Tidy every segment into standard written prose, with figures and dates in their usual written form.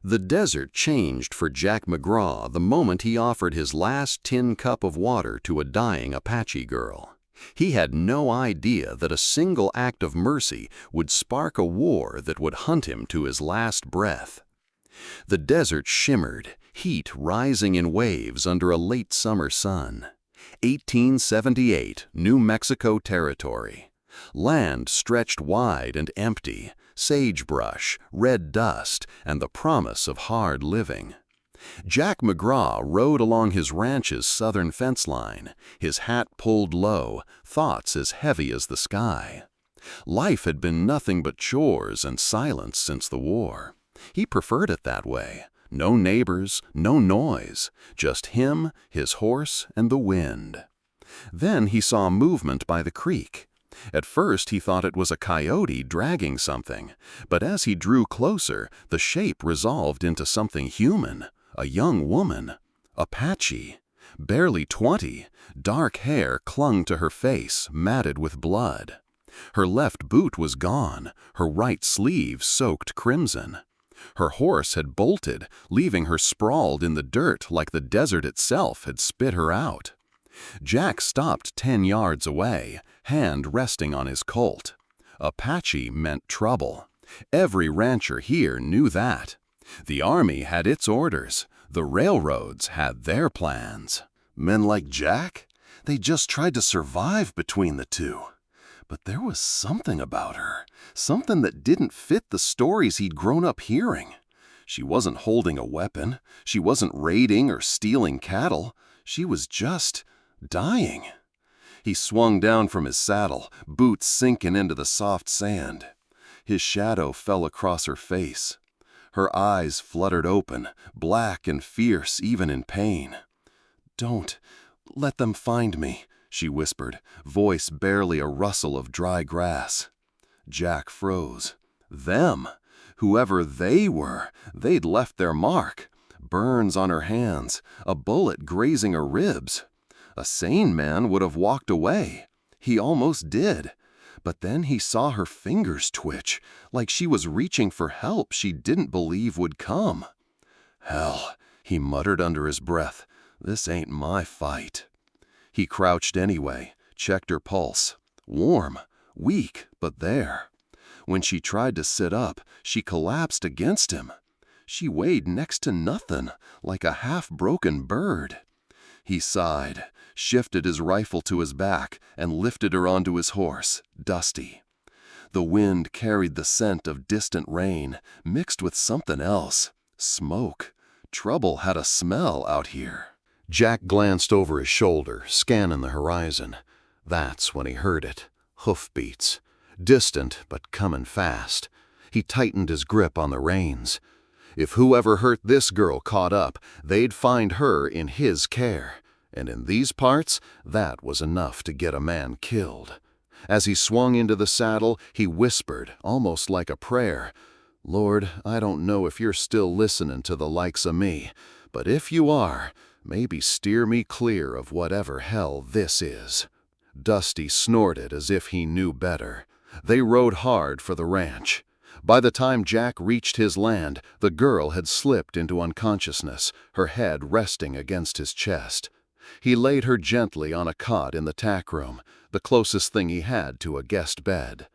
The desert changed for Jack McGraw the moment he offered his last tin cup of water to a dying Apache girl. He had no idea that a single act of mercy would spark a war that would hunt him to his last breath. The desert shimmered, heat rising in waves under a late summer sun. 1878, New Mexico territory. Land stretched wide and empty, sagebrush, red dust, and the promise of hard living. Jack McGraw rode along his ranch's southern fence line, his hat pulled low, thoughts as heavy as the sky. Life had been nothing but chores and silence since the war. He preferred it that way. No neighbors, no noise, just him, his horse, and the wind. Then he saw movement by the creek. At first he thought it was a coyote dragging something, but as he drew closer, the shape resolved into something human, a young woman, Apache. Barely 20, dark hair clung to her face, matted with blood. Her left boot was gone, her right sleeve soaked crimson. Her horse had bolted, leaving her sprawled in the dirt like the desert itself had spit her out. Jack stopped 10 yards away, hand resting on his Colt. Apache meant trouble. Every rancher here knew that. The army had its orders. The railroads had their plans. Men like Jack? They just tried to survive between the two. But there was something about her, something that didn't fit the stories he'd grown up hearing. She wasn't holding a weapon. She wasn't raiding or stealing cattle. She was just dying. He swung down from his saddle, boots sinking into the soft sand. His shadow fell across her face. Her eyes fluttered open, black and fierce even in pain. "Don't let them find me," she whispered, voice barely a rustle of dry grass. Jack froze. Them? Whoever they were, they'd left their mark. Burns on her hands, a bullet grazing her ribs. A sane man would have walked away. He almost did. But then he saw her fingers twitch, like she was reaching for help she didn't believe would come. "Hell," he muttered under his breath, "this ain't my fight." He crouched anyway, checked her pulse. Warm, weak, but there. When she tried to sit up, she collapsed against him. She weighed next to nothing, like a half-broken bird. He sighed, shifted his rifle to his back, and lifted her onto his horse, Dusty. The wind carried the scent of distant rain, mixed with something else. Smoke. Trouble had a smell out here. Jack glanced over his shoulder, scanning the horizon. That's when he heard it. Hoofbeats. Distant, but coming fast. He tightened his grip on the reins. If whoever hurt this girl caught up, they'd find her in his care. And in these parts, that was enough to get a man killed. As he swung into the saddle, he whispered, almost like a prayer, "Lord, I don't know if you're still listening to the likes of me, but if you are, maybe steer me clear of whatever hell this is." Dusty snorted as if he knew better. They rode hard for the ranch. By the time Jack reached his land, the girl had slipped into unconsciousness, her head resting against his chest. He laid her gently on a cot in the tack room, the closest thing he had to a guest bed.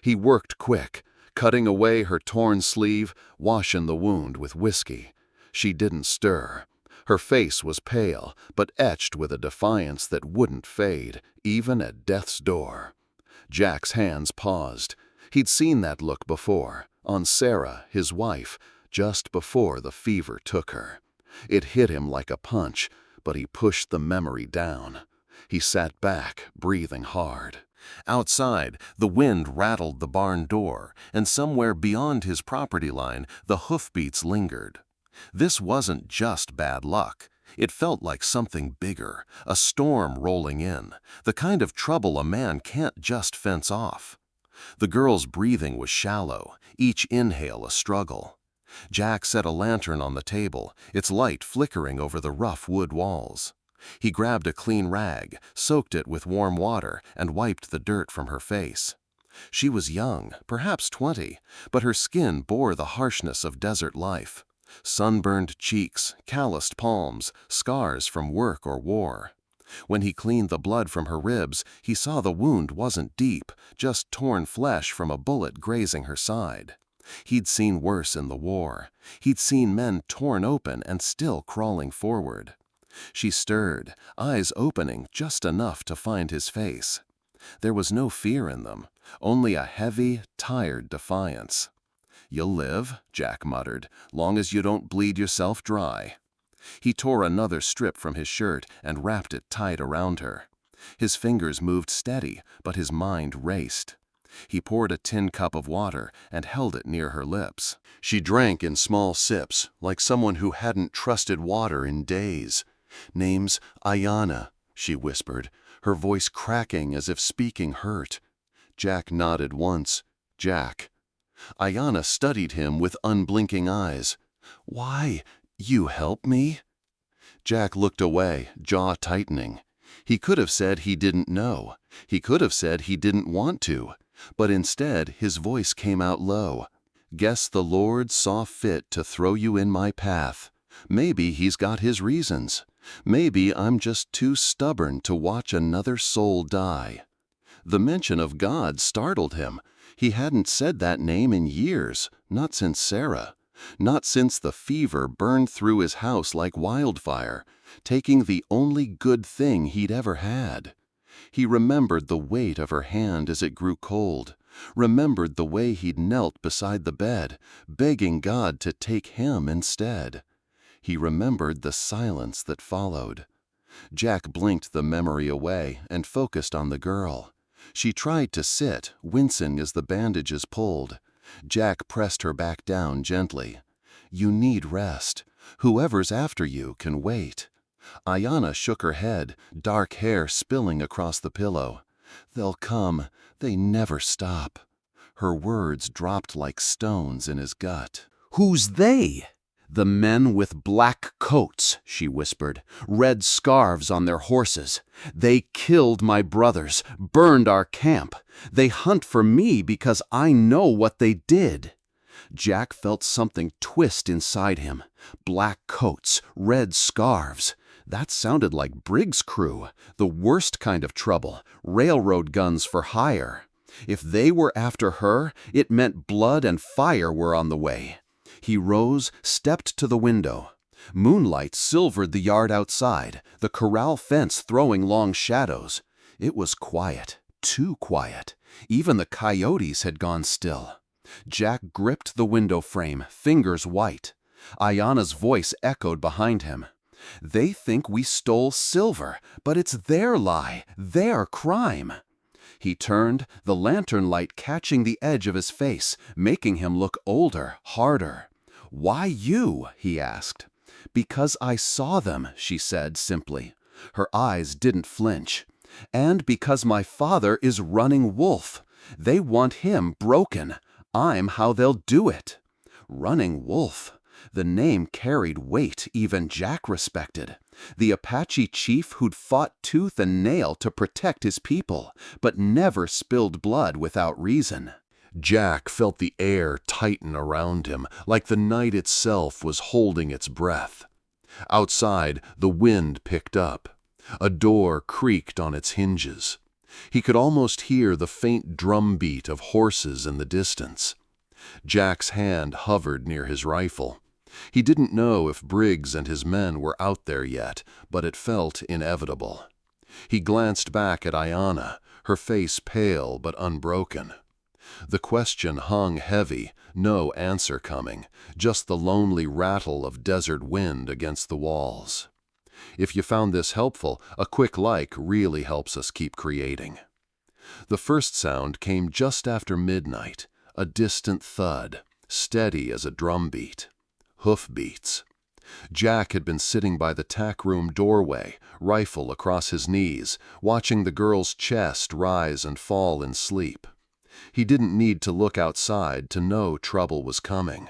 He worked quick, cutting away her torn sleeve, washing the wound with whiskey. She didn't stir. Her face was pale, but etched with a defiance that wouldn't fade, even at death's door. Jack's hands paused. He'd seen that look before, on Sarah, his wife, just before the fever took her. It hit him like a punch, but he pushed the memory down. He sat back, breathing hard. Outside, the wind rattled the barn door, and somewhere beyond his property line, the hoofbeats lingered. This wasn't just bad luck. It felt like something bigger, a storm rolling in, the kind of trouble a man can't just fence off. The girl's breathing was shallow, each inhale a struggle. Jack set a lantern on the table, its light flickering over the rough wood walls. He grabbed a clean rag, soaked it with warm water, and wiped the dirt from her face. She was young, perhaps 20, but her skin bore the harshness of desert life. Sunburned cheeks, calloused palms, scars from work or war. When he cleaned the blood from her ribs, he saw the wound wasn't deep, just torn flesh from a bullet grazing her side. He'd seen worse in the war. He'd seen men torn open and still crawling forward. She stirred, eyes opening just enough to find his face. There was no fear in them, only a heavy, tired defiance. "You'll live," Jack muttered, "long as you don't bleed yourself dry." He tore another strip from his shirt and wrapped it tight around her. His fingers moved steady, but his mind raced. He poured a tin cup of water and held it near her lips. She drank in small sips, like someone who hadn't trusted water in days. "Name's Aiyana," she whispered, her voice cracking as if speaking hurt. Jack nodded once. "Jack." Aiyana studied him with unblinking eyes. "Why, you help me?" Jack looked away, jaw tightening. He could have said he didn't know. He could have said he didn't want to. But instead, his voice came out low. "Guess the Lord saw fit to throw you in my path. Maybe he's got his reasons. Maybe I'm just too stubborn to watch another soul die." The mention of God startled him. He hadn't said that name in years, not since Sarah. Not since the fever burned through his house like wildfire, taking the only good thing he'd ever had. He remembered the weight of her hand as it grew cold, remembered the way he'd knelt beside the bed, begging God to take him instead. He remembered the silence that followed. Jack blinked the memory away and focused on the girl. She tried to sit, wincing as the bandages pulled. Jack pressed her back down gently. "You need rest. Whoever's after you can wait." Aiyana shook her head, dark hair spilling across the pillow. "They'll come. They never stop." Her words dropped like stones in his gut. "Who's they?" "The men with black coats," she whispered, "red scarves on their horses. They killed my brothers, burned our camp. They hunt for me because I know what they did." Jack felt something twist inside him. Black coats, red scarves. That sounded like Briggs' crew, the worst kind of trouble, railroad guns for hire. If they were after her, it meant blood and fire were on the way. He rose, stepped to the window. Moonlight silvered the yard outside, the corral fence throwing long shadows. It was quiet, too quiet. Even the coyotes had gone still. Jack gripped the window frame, fingers white. Aiyana's voice echoed behind him. "They think we stole silver, but it's their lie, their crime." He turned, the lantern light catching the edge of his face, making him look older, harder. "Why you?" he asked. "Because I saw them," she said simply. Her eyes didn't flinch. "And because my father is running wolf. They want him broken. I'm how they'll do it." Running wolf. The name carried weight even Jack respected. The Apache chief who'd fought tooth and nail to protect his people, but never spilled blood without reason. Jack felt the air tighten around him, like the night itself was holding its breath. Outside, the wind picked up. A door creaked on its hinges. He could almost hear the faint drumbeat of horses in the distance. Jack's hand hovered near his rifle. He didn't know if Briggs and his men were out there yet, but it felt inevitable. He glanced back at Aiyana, her face pale but unbroken. The question hung heavy, no answer coming, just the lonely rattle of desert wind against the walls. If you found this helpful, a quick like really helps us keep creating. The first sound came just after midnight, a distant thud, steady as a drumbeat. Hoofbeats. Jack had been sitting by the tack room doorway, rifle across his knees, watching the girl's chest rise and fall in sleep. He didn't need to look outside to know trouble was coming.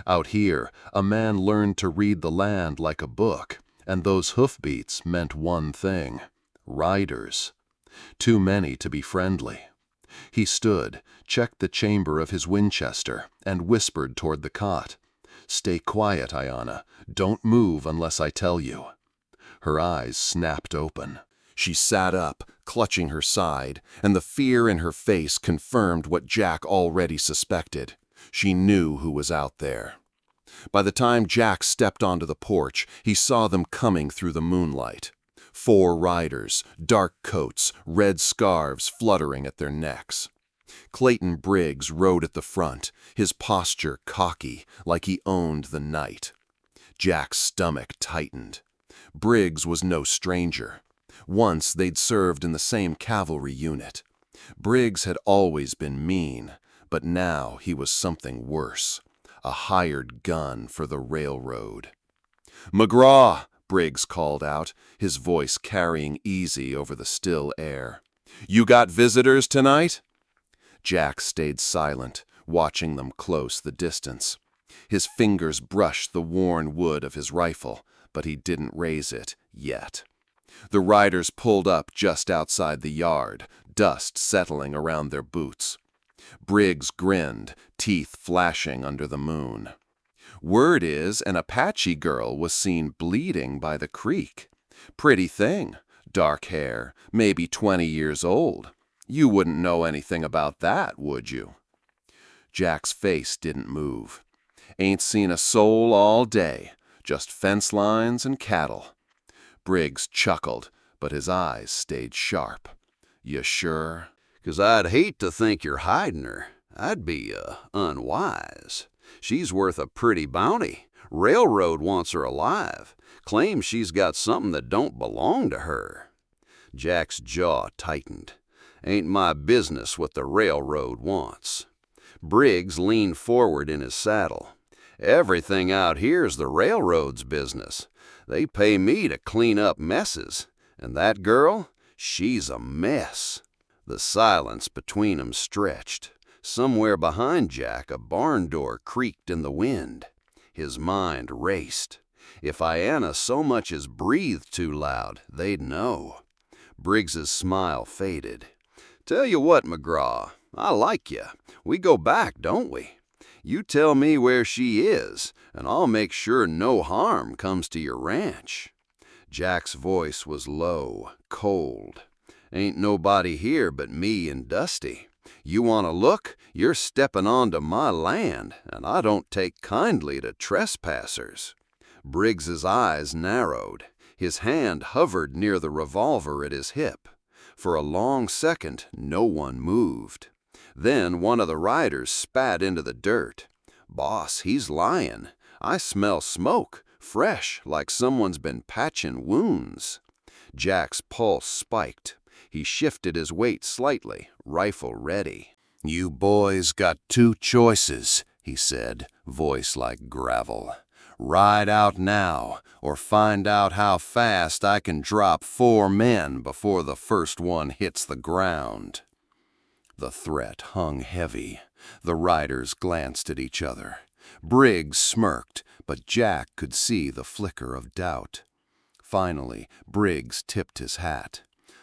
Out here, a man learned to read the land like a book, and those hoofbeats meant one thing: riders. Too many to be friendly. He stood, checked the chamber of his Winchester, and whispered toward the cot. Stay quiet, Aiyana. Don't move unless I tell you. Her eyes snapped open. She sat up, clutching her side, and the fear in her face confirmed what Jack already suspected. She knew who was out there. By the time Jack stepped onto the porch, he saw them coming through the moonlight. 4 riders, dark coats, red scarves fluttering at their necks. Clayton Briggs rode at the front, his posture cocky, like he owned the night. Jack's stomach tightened. Briggs was no stranger. Once they'd served in the same cavalry unit. Briggs had always been mean, but now he was something worse. A hired gun for the railroad. "McGraw!" Briggs called out, his voice carrying easy over the still air. "You got visitors tonight?" Jack stayed silent, watching them close the distance. His fingers brushed the worn wood of his rifle, but he didn't raise it yet. The riders pulled up just outside the yard, dust settling around their boots. Briggs grinned, teeth flashing under the moon. "Word is an Apache girl was seen bleeding by the creek. Pretty thing, dark hair, maybe 20 years old. You wouldn't know anything about that, would you?" Jack's face didn't move. "Ain't seen a soul all day, just fence lines and cattle." Briggs chuckled, but his eyes stayed sharp. "You sure?" "'Cause I'd hate to think you're hiding her. I'd be, unwise. She's worth a pretty bounty. Railroad wants her alive. Claims she's got something that don't belong to her." Jack's jaw tightened. "Ain't my business what the railroad wants." Briggs leaned forward in his saddle. "Everything out here's the railroad's business. They pay me to clean up messes. And that girl, she's a mess." The silence between them stretched. Somewhere behind Jack, a barn door creaked in the wind. His mind raced. If Aiyana so much as breathed too loud, they'd know. Briggs's smile faded. "Tell you what, McGraw, I like you. We go back, don't we? You tell me where she is, and I'll make sure no harm comes to your ranch." Jack's voice was low, cold. "Ain't nobody here but me and Dusty. You want to look, you're stepping onto my land, and I don't take kindly to trespassers." Briggs's eyes narrowed. His hand hovered near the revolver at his hip. For a long second, no one moved. Then one of the riders spat into the dirt. "Boss, he's lying. I smell smoke, fresh, like someone's been patching wounds." Jack's pulse spiked. He shifted his weight slightly, rifle ready. "You boys got 2 choices," he said, voice like gravel. "Ride out now, or find out how fast I can drop 4 men before the first one hits the ground." The threat hung heavy. The riders glanced at each other. Briggs smirked, but Jack could see the flicker of doubt. Finally, Briggs tipped his hat.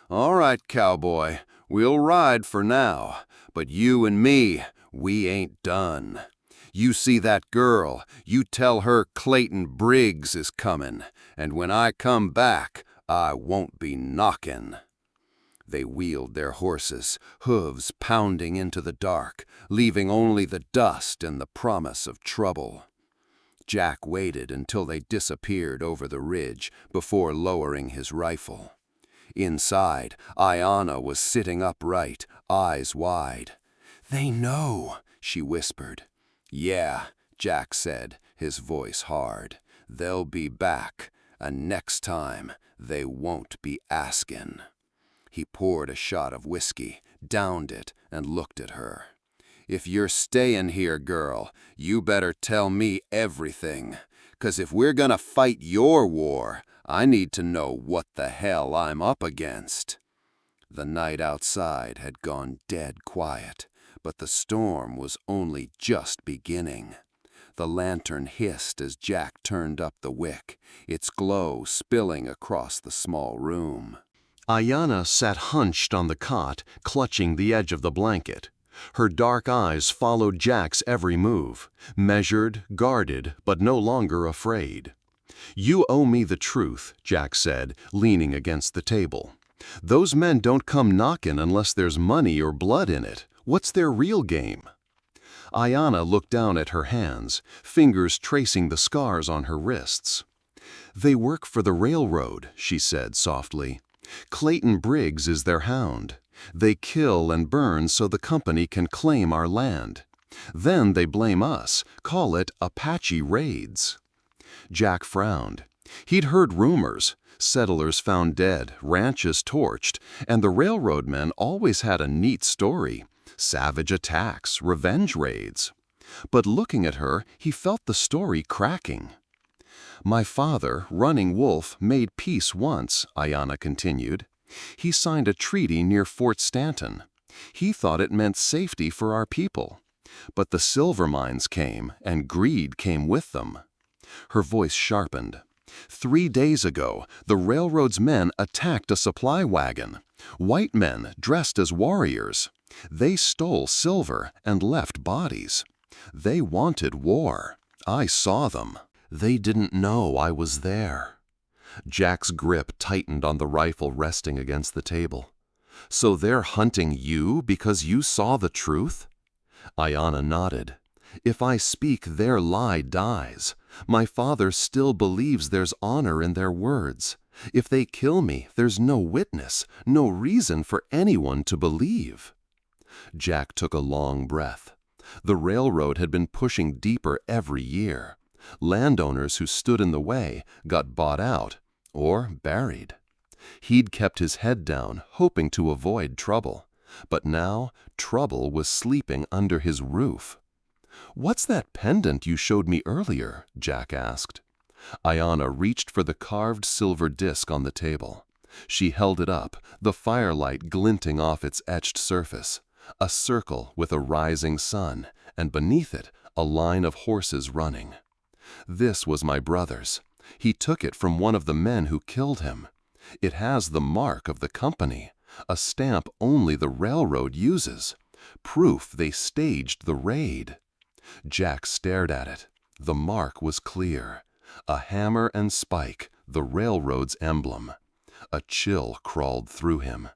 "All right, cowboy, we'll ride for now, but you and me, we ain't done. You see that girl, you tell her Clayton Briggs is coming, and when I come back, I won't be knocking." They wheeled their horses, hooves pounding into the dark, leaving only the dust and the promise of trouble. Jack waited until they disappeared over the ridge before lowering his rifle. Inside, Aiyana was sitting upright, eyes wide. "They know," she whispered. "Yeah," Jack said, his voice hard. "They'll be back, and next time they won't be asking." He poured a shot of whiskey, downed it, and looked at her. "If you're staying here, girl, you better tell me everything. 'Cause if we're gonna fight your war, I need to know what the hell I'm up against." The night outside had gone dead quiet, but the storm was only just beginning. The lantern hissed as Jack turned up the wick, its glow spilling across the small room. Aiyana sat hunched on the cot, clutching the edge of the blanket. Her dark eyes followed Jack's every move, measured, guarded, but no longer afraid. "You owe me the truth," Jack said, leaning against the table. "Those men don't come knocking unless there's money or blood in it. What's their real game?" Aiyana looked down at her hands, fingers tracing the scars on her wrists. "They work for the railroad," she said softly. "Clayton Briggs is their hound. They kill and burn so the company can claim our land. Then they blame us, call it Apache raids." Jack frowned. He'd heard rumors, settlers found dead, ranches torched, and the railroad men always had a neat story: savage attacks, revenge raids. But looking at her, he felt the story cracking. "My father, Running Wolf, made peace once," Aiyana continued. "He signed a treaty near Fort Stanton. He thought it meant safety for our people. But the silver mines came, and greed came with them." Her voice sharpened. "3 days ago, the railroad's men attacked a supply wagon. White men dressed as warriors. They stole silver and left bodies. They wanted war. I saw them. They didn't know I was there." Jack's grip tightened on the rifle resting against the table. "So they're hunting you because you saw the truth?" Aiyana nodded. "If I speak, their lie dies. My father still believes there's honor in their words. If they kill me, there's no witness, no reason for anyone to believe." Jack took a long breath. The railroad had been pushing deeper every year. Landowners who stood in the way got bought out or buried. He'd kept his head down, hoping to avoid trouble. But now trouble was sleeping under his roof. "What's that pendant you showed me earlier?" Jack asked. Aiyana reached for the carved silver disc on the table. She held it up, the firelight glinting off its etched surface. A circle with a rising sun, and beneath it, a line of horses running. "This was my brother's. He took it from one of the men who killed him. It has the mark of the company, a stamp only the railroad uses. Proof they staged the raid." Jack stared at it. The mark was clear. A hammer and spike, the railroad's emblem. A chill crawled through him.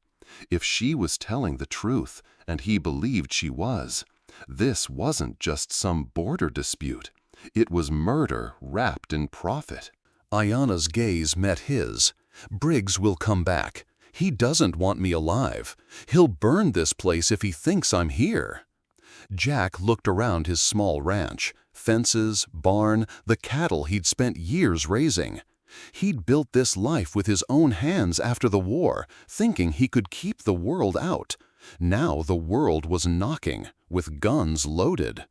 If she was telling the truth, and he believed she was, this wasn't just some border dispute. It was murder wrapped in profit. Aiyana's gaze met his. "Briggs will come back. He doesn't want me alive. He'll burn this place if he thinks I'm here." Jack looked around his small ranch, fences, barn, the cattle he'd spent years raising. He'd built this life with his own hands after the war, thinking he could keep the world out. Now the world was knocking, with guns loaded.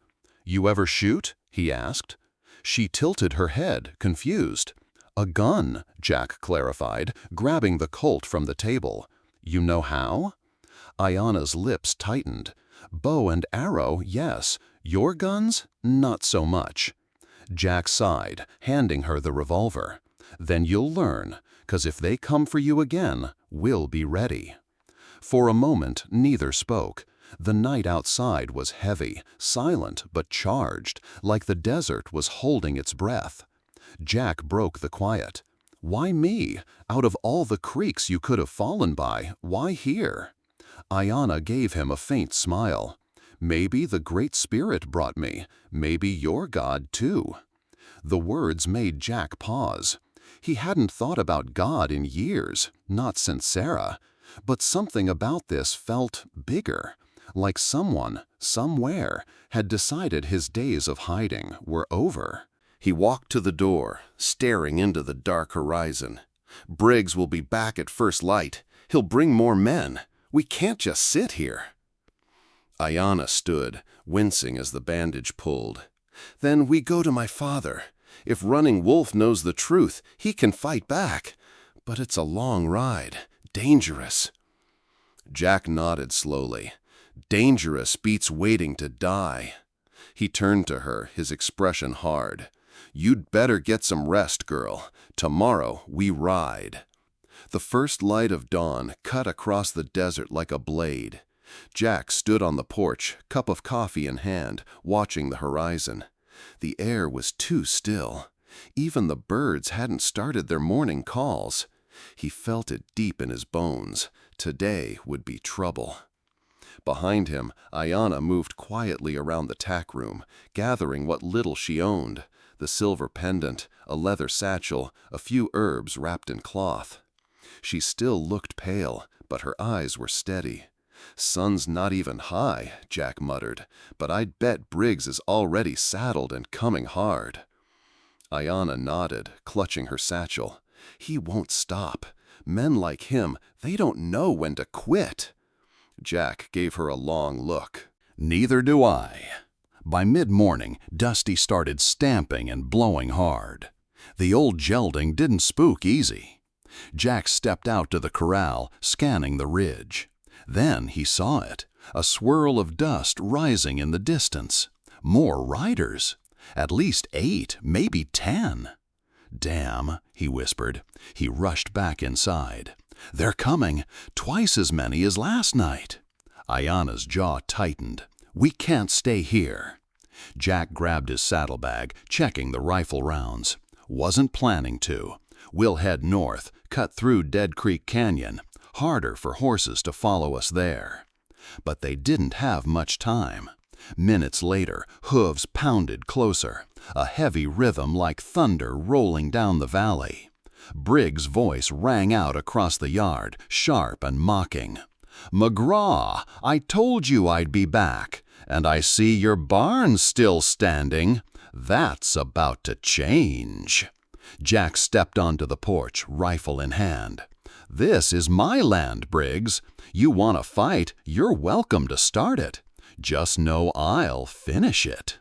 "You ever shoot?" he asked. She tilted her head, confused. "A gun," Jack clarified, grabbing the Colt from the table. "You know how?" Aiyana's lips tightened. "Bow and arrow, yes. Your guns? Not so much." Jack sighed, handing her the revolver. "Then you'll learn, 'cause if they come for you again, we'll be ready." For a moment, neither spoke. The night outside was heavy, silent but charged, like the desert was holding its breath. Jack broke the quiet. "Why me? Out of all the creeks you could have fallen by, why here?" Aiyana gave him a faint smile. "Maybe the Great Spirit brought me. Maybe your God, too." The words made Jack pause. He hadn't thought about God in years, not since Sarah. But something about this felt bigger, like someone, somewhere, had decided his days of hiding were over. He walked to the door, staring into the dark horizon. "Briggs will be back at first light. He'll bring more men. We can't just sit here." Aiyana stood, wincing as the bandage pulled. "Then we go to my father. If Running Wolf knows the truth, he can fight back. But it's a long ride. Dangerous." Jack nodded slowly. "Dangerous beats waiting to die." He turned to her, his expression hard. "You'd better get some rest, girl. Tomorrow we ride." The first light of dawn cut across the desert like a blade. Jack stood on the porch, cup of coffee in hand, watching the horizon. The air was too still. Even the birds hadn't started their morning calls. He felt it deep in his bones. Today would be trouble. Behind him, Aiyana moved quietly around the tack room, gathering what little she owned: the silver pendant, a leather satchel, a few herbs wrapped in cloth. She still looked pale, but her eyes were steady. "Sun's not even high," Jack muttered, "but I'd bet Briggs is already saddled and coming hard." Aiyana nodded, clutching her satchel. "He won't stop. Men like him, they don't know when to quit." Jack gave her a long look. "Neither do I." By mid-morning, Dusty started stamping and blowing hard. The old gelding didn't spook easy. Jack stepped out to the corral, scanning the ridge. Then he saw it, a swirl of dust rising in the distance. More riders. At least 8, maybe 10. "Damn," he whispered. He rushed back inside. "They're coming, twice as many as last night." Aiyana's jaw tightened. "We can't stay here." Jack grabbed his saddlebag, checking the rifle rounds. "Wasn't planning to. We'll head north, cut through Dead Creek Canyon. Harder for horses to follow us there." But they didn't have much time. Minutes later, hooves pounded closer, a heavy rhythm like thunder rolling down the valley. Briggs' voice rang out across the yard, sharp and mocking. "McGraw, I told you I'd be back, and I see your barn's still standing. That's about to change." Jack stepped onto the porch, rifle in hand. "This is my land, Briggs. You want to fight, you're welcome to start it. Just know I'll finish it."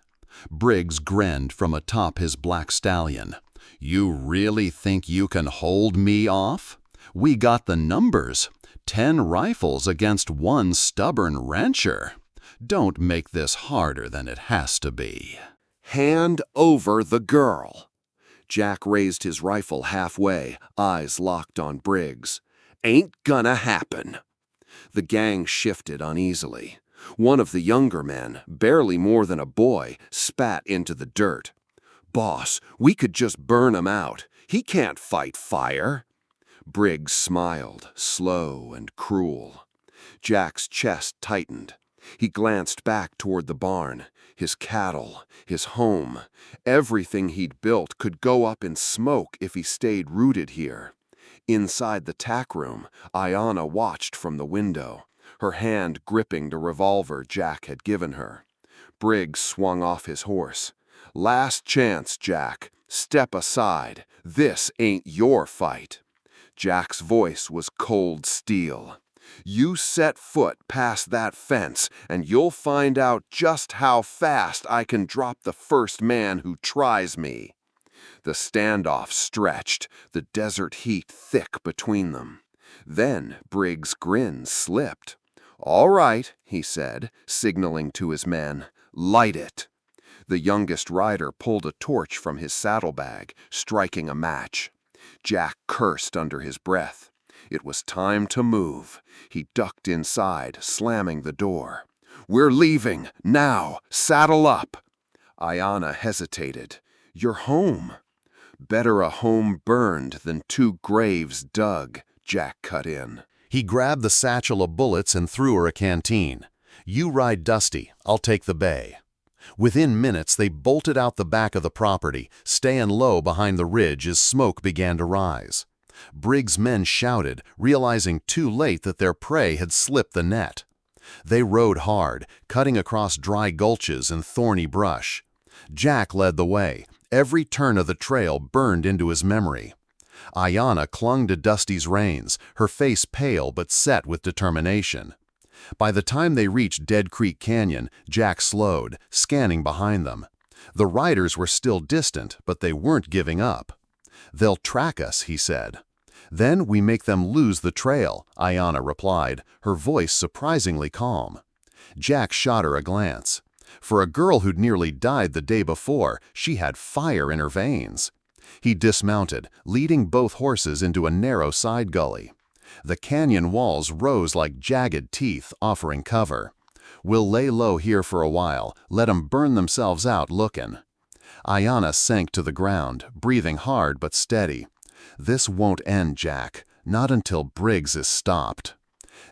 Briggs grinned from atop his black stallion. "You really think you can hold me off? We got the numbers. 10 rifles against 1 stubborn rancher. Don't make this harder than it has to be." "Hand over the girl." Jack raised his rifle halfway, eyes locked on Briggs. "Ain't gonna happen." The gang shifted uneasily. One of the younger men, barely more than a boy, spat into the dirt. "Boss, we could just burn him out. He can't fight fire." Briggs smiled, slow and cruel. Jack's chest tightened. He glanced back toward the barn. His cattle, his home, everything he'd built could go up in smoke if he stayed rooted here. Inside the tack room, Aiyana watched from the window, her hand gripping the revolver Jack had given her. Briggs swung off his horse. "Last chance, Jack. Step aside. This ain't your fight." Jack's voice was cold steel. "You set foot past that fence, and you'll find out just how fast I can drop the first man who tries me." The standoff stretched, the desert heat thick between them. Then Briggs' grin slipped. "All right," he said, signaling to his men. "Light it." The youngest rider pulled a torch from his saddlebag, striking a match. Jack cursed under his breath. It was time to move. He ducked inside, slamming the door. "We're leaving, now, saddle up." Aiyana hesitated. "You're home." "Better a home burned than 2 graves dug," Jack cut in. He grabbed the satchel of bullets and threw her a canteen. "You ride Dusty, I'll take the bay." Within minutes, they bolted out the back of the property, staying low behind the ridge as smoke began to rise. Briggs' men shouted, realizing too late that their prey had slipped the net. They rode hard, cutting across dry gulches and thorny brush. Jack led the way. Every turn of the trail burned into his memory. Aiyana clung to Dusty's reins, her face pale but set with determination. By the time they reached Dead Creek Canyon, Jack slowed, scanning behind them. The riders were still distant, but they weren't giving up. "They'll track us," he said. "Then we make them lose the trail," Aiyana replied, her voice surprisingly calm. Jack shot her a glance. For a girl who'd nearly died the day before, she had fire in her veins. He dismounted, leading both horses into a narrow side gully. The canyon walls rose like jagged teeth, offering cover. We'll lay low here for a while, let 'em burn themselves out lookin'. Aiyana sank to the ground, breathing hard but steady. This won't end, Jack. Not until Briggs is stopped.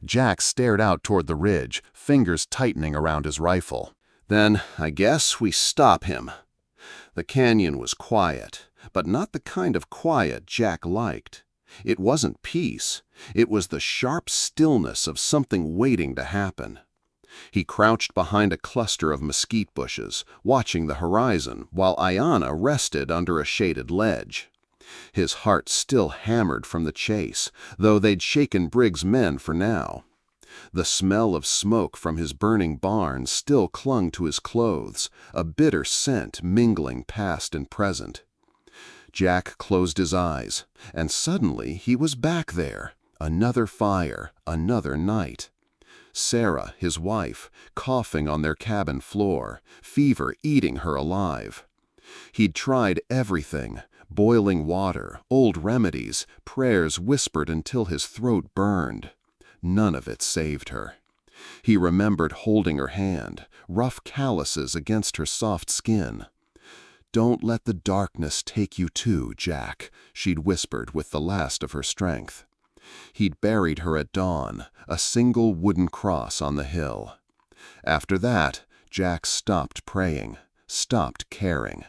Jack stared out toward the ridge, fingers tightening around his rifle. Then I guess we stop him. The canyon was quiet, but not the kind of quiet Jack liked. It wasn't peace. It was the sharp stillness of something waiting to happen. He crouched behind a cluster of mesquite bushes, watching the horizon, while Aiyana rested under a shaded ledge. His heart still hammered from the chase, though they'd shaken Briggs' men for now. The smell of smoke from his burning barn still clung to his clothes, a bitter scent mingling past and present. Jack closed his eyes, and suddenly he was back there. Another fire, another night. Sarah, his wife, coughing on their cabin floor, fever eating her alive. He'd tried everything, boiling water, old remedies, prayers whispered until his throat burned. None of it saved her. He remembered holding her hand, rough calluses against her soft skin. "Don't let the darkness take you too, Jack," she'd whispered with the last of her strength. He'd buried her at dawn, a single wooden cross on the hill. After that, Jack stopped praying, stopped caring.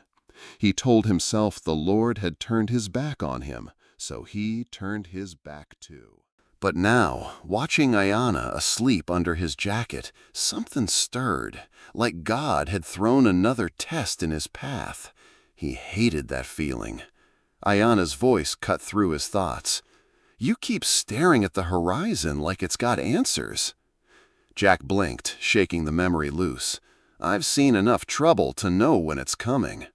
He told himself the Lord had turned his back on him, so he turned his back too. But now, watching Aiyana asleep under his jacket, something stirred, like God had thrown another test in his path. He hated that feeling. Aiyana's voice cut through his thoughts. "You keep staring at the horizon like it's got answers." Jack blinked, shaking the memory loose. "I've seen enough trouble to know when it's coming."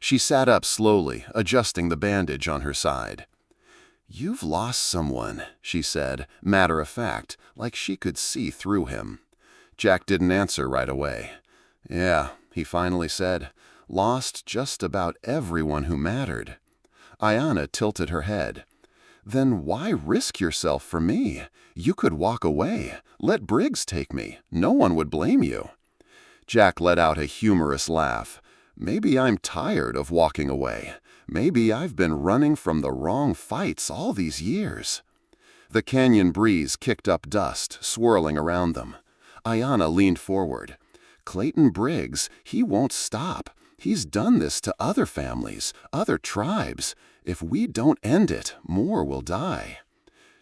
She sat up slowly, adjusting the bandage on her side. "You've lost someone," she said, matter of fact, like she could see through him. Jack didn't answer right away. "Yeah," he finally said, "lost just about everyone who mattered." Aiyana tilted her head. "Then why risk yourself for me? You could walk away. Let Briggs take me. No one would blame you." Jack let out a humorous laugh. "Maybe I'm tired of walking away. Maybe I've been running from the wrong fights all these years." The canyon breeze kicked up dust, swirling around them. Aiyana leaned forward. "Clayton Briggs, he won't stop. He's done this to other families, other tribes. If we don't end it, more will die."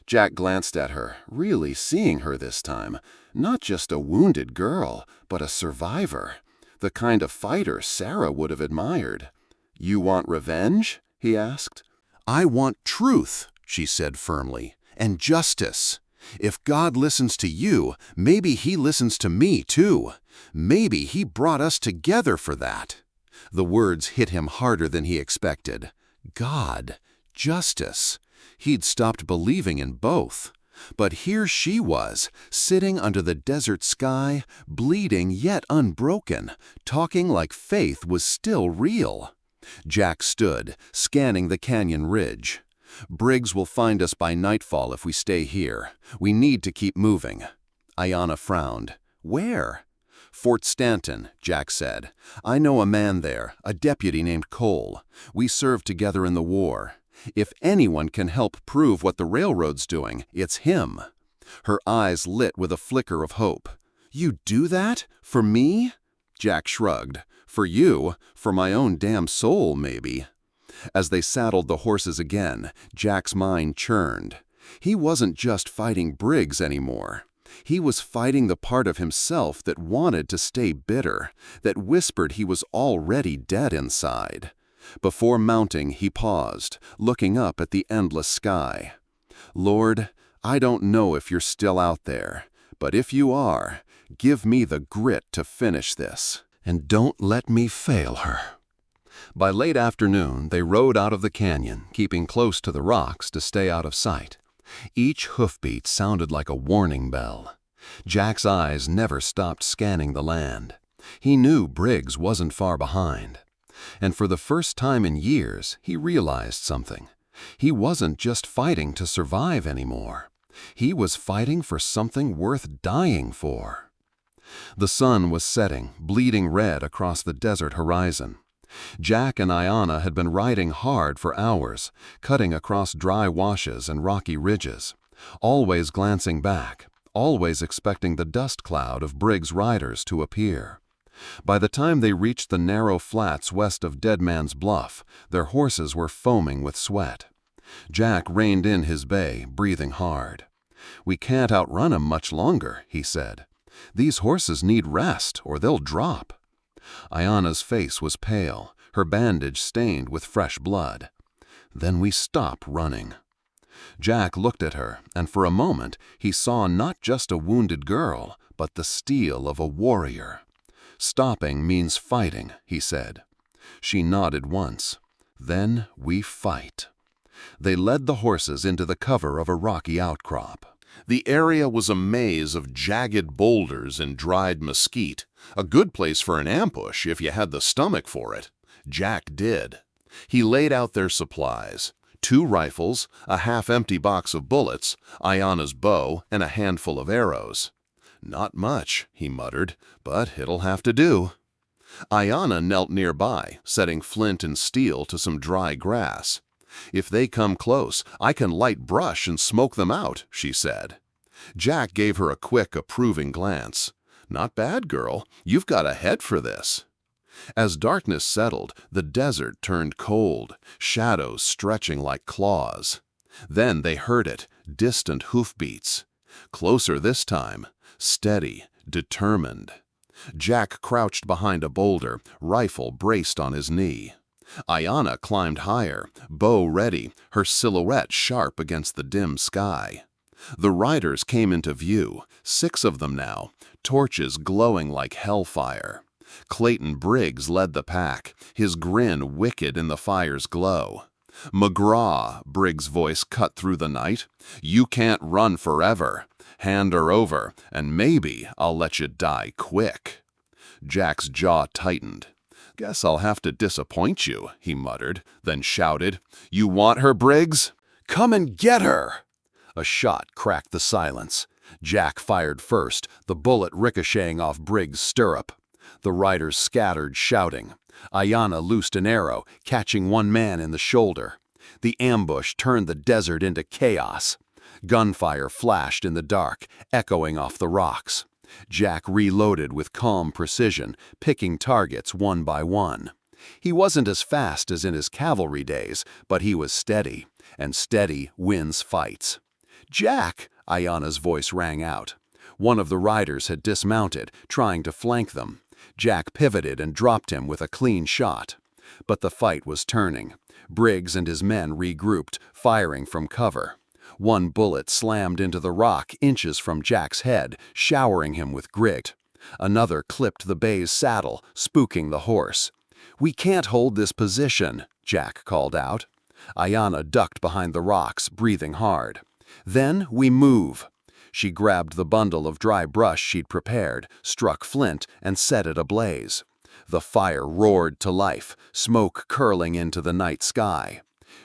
Jack glanced at her, really seeing her this time. Not just a wounded girl, but a survivor. The kind of fighter Sarah would have admired. "You want revenge?" he asked. "I want truth," she said firmly, "and justice. If God listens to you, maybe he listens to me too. Maybe he brought us together for that." The words hit him harder than he expected. God, justice. He'd stopped believing in both. But here she was, sitting under the desert sky, bleeding yet unbroken, talking like faith was still real. Jack stood, scanning the canyon ridge. "Briggs will find us by nightfall if we stay here. We need to keep moving." Aiyana frowned. "Where?" "Fort Stanton," Jack said. "I know a man there, a deputy named Cole. We served together in the war. If anyone can help prove what the railroad's doing, it's him." Her eyes lit with a flicker of hope. "You do that? For me?" Jack shrugged. "For you, for my own damn soul, maybe." As they saddled the horses again, Jack's mind churned. He wasn't just fighting Briggs anymore. He was fighting the part of himself that wanted to stay bitter, that whispered he was already dead inside. Before mounting, he paused, looking up at the endless sky. "Lord, I don't know if you're still out there, but if you are, give me the grit to finish this, and don't let me fail her." By late afternoon, they rode out of the canyon, keeping close to the rocks to stay out of sight. Each hoofbeat sounded like a warning bell. Jack's eyes never stopped scanning the land. He knew Briggs wasn't far behind. And for the first time in years, he realized something. He wasn't just fighting to survive anymore. He was fighting for something worth dying for. The sun was setting, bleeding red across the desert horizon. Jack and Aiyana had been riding hard for hours, cutting across dry washes and rocky ridges, always glancing back, always expecting the dust cloud of Briggs' riders to appear. By the time they reached the narrow flats west of Dead Man's Bluff, their horses were foaming with sweat. Jack reined in his bay, breathing hard. "We can't outrun 'em much longer," he said. "These horses need rest, or they'll drop." Aiyana's face was pale, her bandage stained with fresh blood. "Then we stop running." Jack looked at her, and for a moment he saw not just a wounded girl, but the steel of a warrior. "Stopping means fighting," he said. She nodded once. "Then we fight." They led the horses into the cover of a rocky outcrop. The area was a maze of jagged boulders and dried mesquite, a good place for an ambush if you had the stomach for it. Jack did. He laid out their supplies: 2 rifles, a half-empty box of bullets, Aiyana's bow, and a handful of arrows. "Not much," he muttered, "but it'll have to do." Aiyana knelt nearby, setting flint and steel to some dry grass. "If they come close, I can light brush and smoke them out," she said. Jack gave her a quick, approving glance. "Not bad, girl. You've got a head for this." As darkness settled, the desert turned cold, shadows stretching like claws. Then they heard it, distant hoofbeats. Closer this time, steady, determined. Jack crouched behind a boulder, rifle braced on his knee. Aiyana climbed higher, bow ready, her silhouette sharp against the dim sky. The riders came into view, 6 of them now, torches glowing like hellfire. Clayton Briggs led the pack, his grin wicked in the fire's glow. "McGraw," Briggs' voice cut through the night, "you can't run forever. Hand her over, and maybe I'll let you die quick." Jack's jaw tightened. "Guess I'll have to disappoint you," he muttered, then shouted, "You want her, Briggs? Come and get her!" A shot cracked the silence. Jack fired first, the bullet ricocheting off Briggs' stirrup. The riders scattered, shouting. Aiyana loosed an arrow, catching one man in the shoulder. The ambush turned the desert into chaos. Gunfire flashed in the dark, echoing off the rocks. Jack reloaded with calm precision, picking targets one by one. He wasn't as fast as in his cavalry days, but he was steady, and steady wins fights. "Jack!" Aiyana's voice rang out. One of the riders had dismounted, trying to flank them. Jack pivoted and dropped him with a clean shot. But the fight was turning. Briggs and his men regrouped, firing from cover. One bullet slammed into the rock inches from Jack's head, showering him with grit. Another clipped the bay's saddle, spooking the horse. "We can't hold this position," Jack called out. Aiyana ducked behind the rocks, breathing hard. "Then we move." She grabbed the bundle of dry brush she'd prepared, struck flint, and set it ablaze. The fire roared to life, smoke curling into the night sky.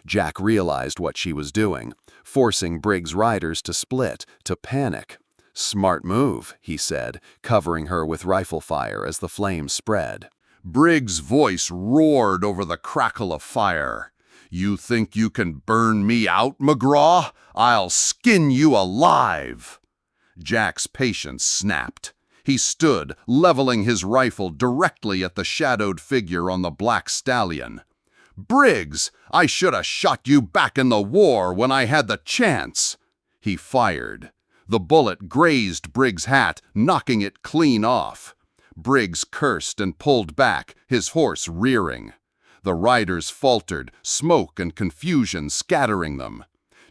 Jack realized what she was doing, forcing Briggs' riders to split, to panic. "Smart move," he said, covering her with rifle fire as the flames spread. Briggs' voice roared over the crackle of fire. "You think you can burn me out, McGraw? I'll skin you alive!" Jack's patience snapped. He stood, leveling his rifle directly at the shadowed figure on the black stallion. "Briggs, I should have shot you back in the war when I had the chance." He fired. The bullet grazed Briggs' hat, knocking it clean off. Briggs cursed and pulled back, his horse rearing. The riders faltered, smoke and confusion scattering them.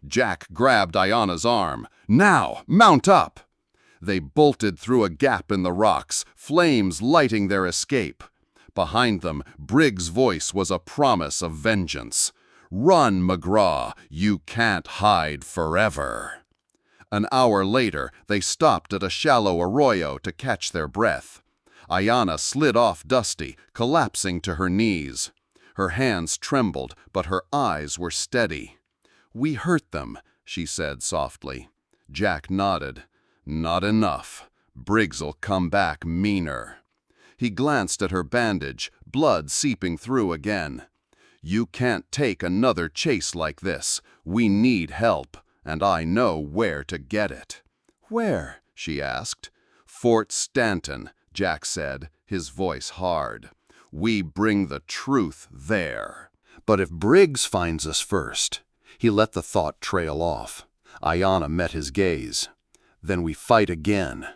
Jack grabbed Aiyana's arm. "Now, mount up!" They bolted through a gap in the rocks, flames lighting their escape. Behind them, Briggs' voice was a promise of vengeance. "Run, McGraw, you can't hide forever." An hour later, they stopped at a shallow arroyo to catch their breath. Aiyana slid off Dusty, collapsing to her knees. Her hands trembled, but her eyes were steady. "We hurt them," she said softly. Jack nodded. Not enough. Briggs'll come back meaner. He glanced at her bandage, blood seeping through again. You can't take another chase like this. We need help, and I know where to get it. Where? She asked. Fort Stanton, Jack said, his voice hard. We bring the truth there. But if Briggs finds us first, he let the thought trail off. Aiyana met his gaze. Then we fight again.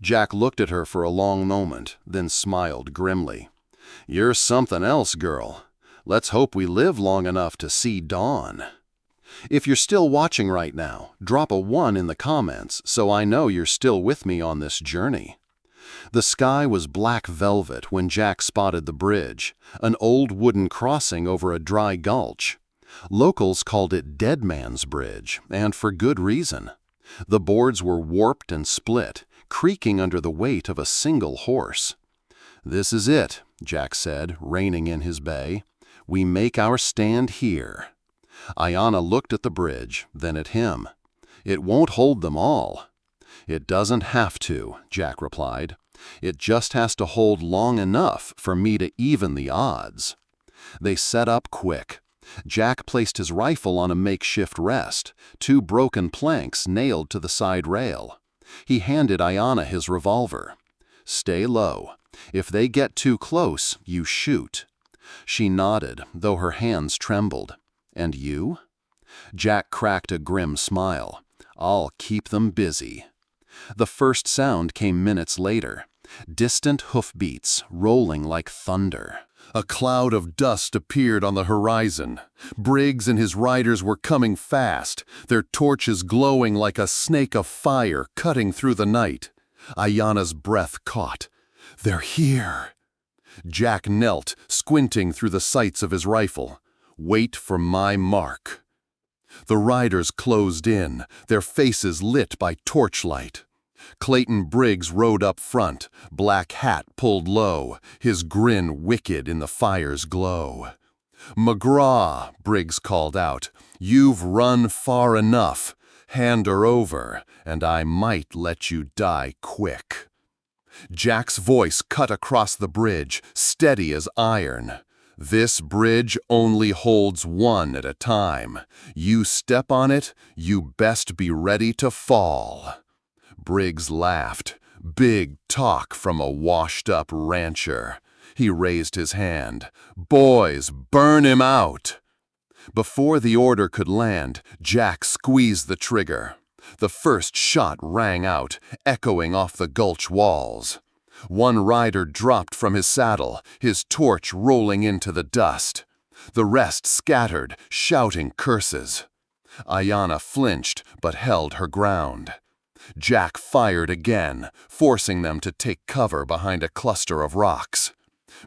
Jack looked at her for a long moment, then smiled grimly. You're something else, girl. Let's hope we live long enough to see dawn. If you're still watching right now, drop a 1 in the comments so I know you're still with me on this journey. The sky was black velvet when Jack spotted the bridge, an old wooden crossing over a dry gulch. Locals called it Dead Man's Bridge, and for good reason. The boards were warped and split, creaking under the weight of a single horse. This is it, Jack said, reining in his bay. We make our stand here. Aiyana looked at the bridge, then at him. It won't hold them all. It doesn't have to, Jack replied. It just has to hold long enough for me to even the odds. They set up quick. Jack placed his rifle on a makeshift rest, 2 broken planks nailed to the side rail. He handed Aiyana his revolver. Stay low. If they get too close, you shoot. She nodded, though her hands trembled. And you? Jack cracked a grim smile. I'll keep them busy. The first sound came minutes later. Distant hoofbeats, rolling like thunder. A cloud of dust appeared on the horizon. Briggs and his riders were coming fast, their torches glowing like a snake of fire cutting through the night. Aiyana's breath caught. They're here. Jack knelt, squinting through the sights of his rifle. Wait for my mark. The riders closed in, their faces lit by torchlight. Clayton Briggs rode up front, black hat pulled low, his grin wicked in the fire's glow. McGraw, Briggs called out, you've run far enough. Hand her over, and I might let you die quick. Jack's voice cut across the bridge, steady as iron. This bridge only holds one at a time. You step on it, you best be ready to fall. Briggs laughed. Big talk from a washed-up rancher. He raised his hand. Boys, burn him out! Before the order could land, Jack squeezed the trigger. The first shot rang out, echoing off the gulch walls. One rider dropped from his saddle, his torch rolling into the dust. The rest scattered, shouting curses. Aiyana flinched, but held her ground. Jack fired again, forcing them to take cover behind a cluster of rocks.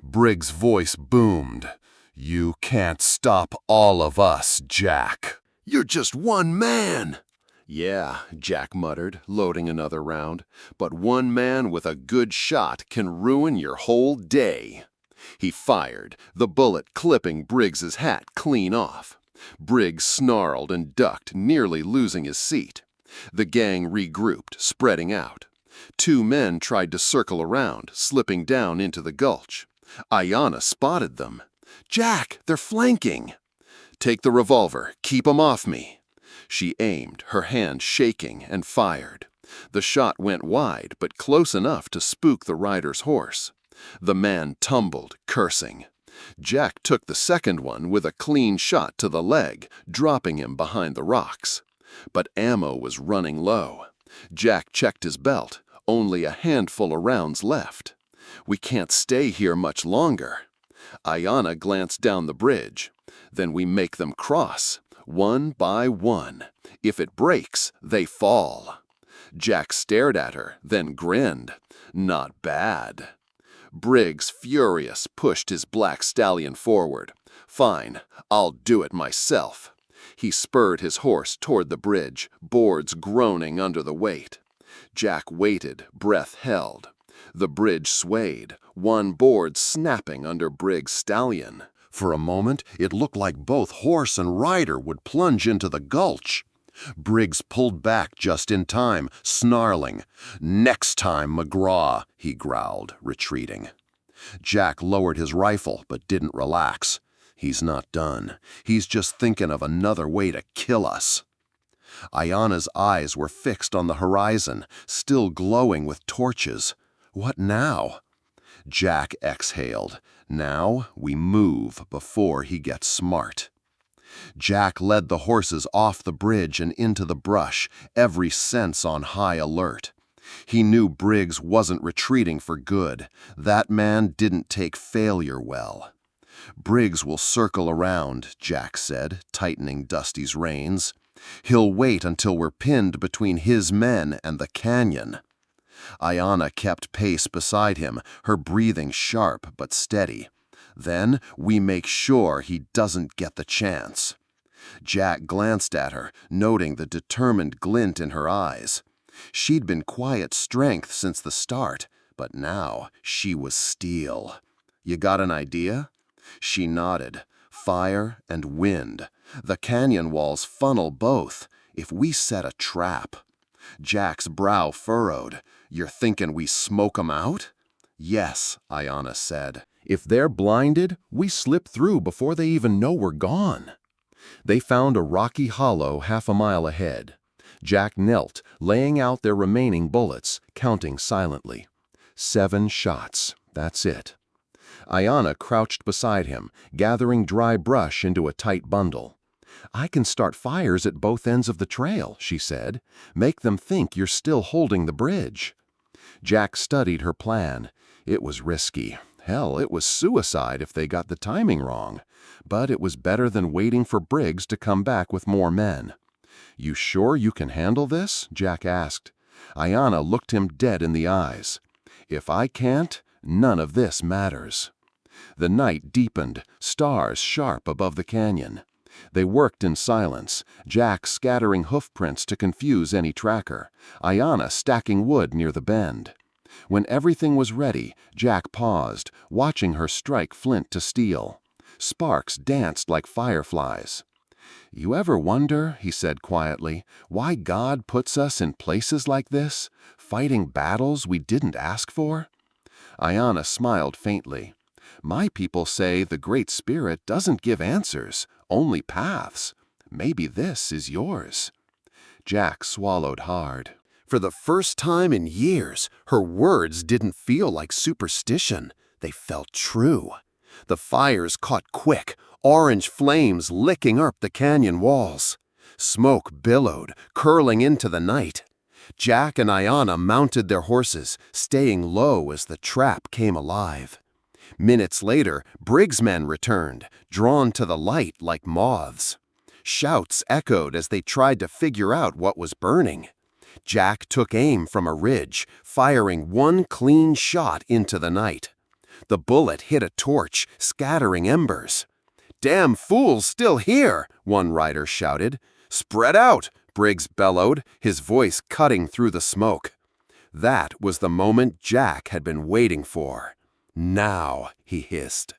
Briggs' voice boomed. You can't stop all of us, Jack. You're just one man. Yeah, Jack muttered, loading another round. But one man with a good shot can ruin your whole day. He fired, the bullet clipping Briggs's hat clean off. Briggs snarled and ducked, nearly losing his seat. The gang regrouped, spreading out. 2 men tried to circle around, slipping down into the gulch. Aiyana spotted them. Jack, they're flanking! Take the revolver, keep 'em off me. She aimed, her hand shaking, and fired. The shot went wide, but close enough to spook the rider's horse. The man tumbled, cursing. Jack took the second one with a clean shot to the leg, dropping him behind the rocks. But ammo was running low. Jack checked his belt, only a handful of rounds left. We can't stay here much longer. Aiyana glanced down the bridge. Then we make them cross, one by one. If it breaks, they fall. Jack stared at her, then grinned. Not bad. Briggs, furious, pushed his black stallion forward. Fine, I'll do it myself. He spurred his horse toward the bridge, boards groaning under the weight. Jack waited, breath held. The bridge swayed, one board snapping under Briggs' stallion. For a moment, it looked like both horse and rider would plunge into the gulch. Briggs pulled back just in time, snarling. "Next time, McGraw," he growled, retreating. Jack lowered his rifle, but didn't relax. He's not done. He's just thinking of another way to kill us. Aiyana's eyes were fixed on the horizon, still glowing with torches. What now? Jack exhaled. Now we move before he gets smart. Jack led the horses off the bridge and into the brush, every sense on high alert. He knew Briggs wasn't retreating for good. That man didn't take failure well. "Briggs will circle around," Jack said, tightening Dusty's reins. "He'll wait until we're pinned between his men and the canyon." Aiyana kept pace beside him, her breathing sharp but steady. "Then we make sure he doesn't get the chance." Jack glanced at her, noting the determined glint in her eyes. She'd been quiet strength since the start, but now she was steel. "You got an idea?" She nodded. "Fire and wind. The canyon walls funnel both. If we set a trap—" Jack's brow furrowed. "You're thinking we smoke 'em out?" "Yes," Aiyana said. "If they're blinded, we slip through before they even know we're gone." They found a rocky hollow half a mile ahead. Jack knelt, laying out their remaining bullets, counting silently. 7 shots. That's it. Aiyana crouched beside him, gathering dry brush into a tight bundle. "I can start fires at both ends of the trail," she said. "Make them think you're still holding the bridge." Jack studied her plan. It was risky. Hell, it was suicide if they got the timing wrong. But it was better than waiting for Briggs to come back with more men. "You sure you can handle this?" Jack asked. Aiyana looked him dead in the eyes. "If I can't, none of this matters." The night deepened, stars sharp above the canyon. They worked in silence, Jack scattering hoofprints to confuse any tracker, Aiyana stacking wood near the bend. When everything was ready, Jack paused, watching her strike flint to steel. Sparks danced like fireflies. "You ever wonder," he said quietly, "why God puts us in places like this, fighting battles we didn't ask for?" Aiyana smiled faintly. "My people say the Great Spirit doesn't give answers, only paths. Maybe this is yours." Jack swallowed hard. For the first time in years, her words didn't feel like superstition. They felt true. The fires caught quick, orange flames licking up the canyon walls. Smoke billowed, curling into the night. Jack and Aiyana mounted their horses, staying low as the trap came alive. Minutes later, Briggs' men returned, drawn to the light like moths. Shouts echoed as they tried to figure out what was burning. Jack took aim from a ridge, firing one clean shot into the night. The bullet hit a torch, scattering embers. "Damn fools still here!" one rider shouted. "Spread out!" Briggs bellowed, his voice cutting through the smoke. That was the moment Jack had been waiting for. "Now," he hissed.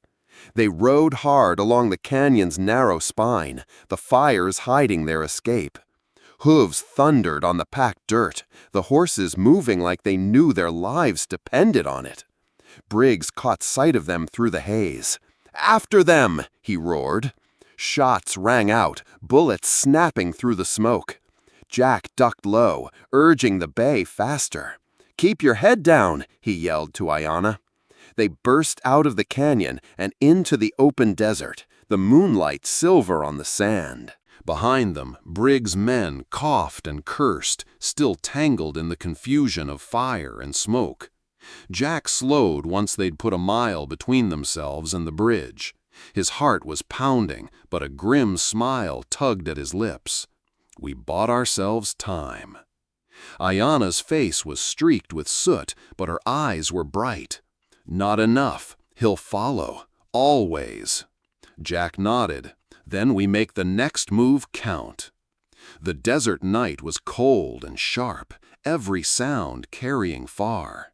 They rode hard along the canyon's narrow spine, the fires hiding their escape. Hooves thundered on the packed dirt, the horses moving like they knew their lives depended on it. Briggs caught sight of them through the haze. "After them!" he roared. Shots rang out, bullets snapping through the smoke. Jack ducked low, urging the bay faster. "Keep your head down," he yelled to Aiyana. They burst out of the canyon and into the open desert, the moonlight silver on the sand. Behind them, Briggs' men coughed and cursed, still tangled in the confusion of fire and smoke. Jack slowed once they'd put a mile between themselves and the bridge. His heart was pounding, but a grim smile tugged at his lips. We bought ourselves time. Aiyana's face was streaked with soot, but her eyes were bright. "Not enough. He'll follow. Always." Jack nodded. "Then we make the next move count." The desert night was cold and sharp, every sound carrying far.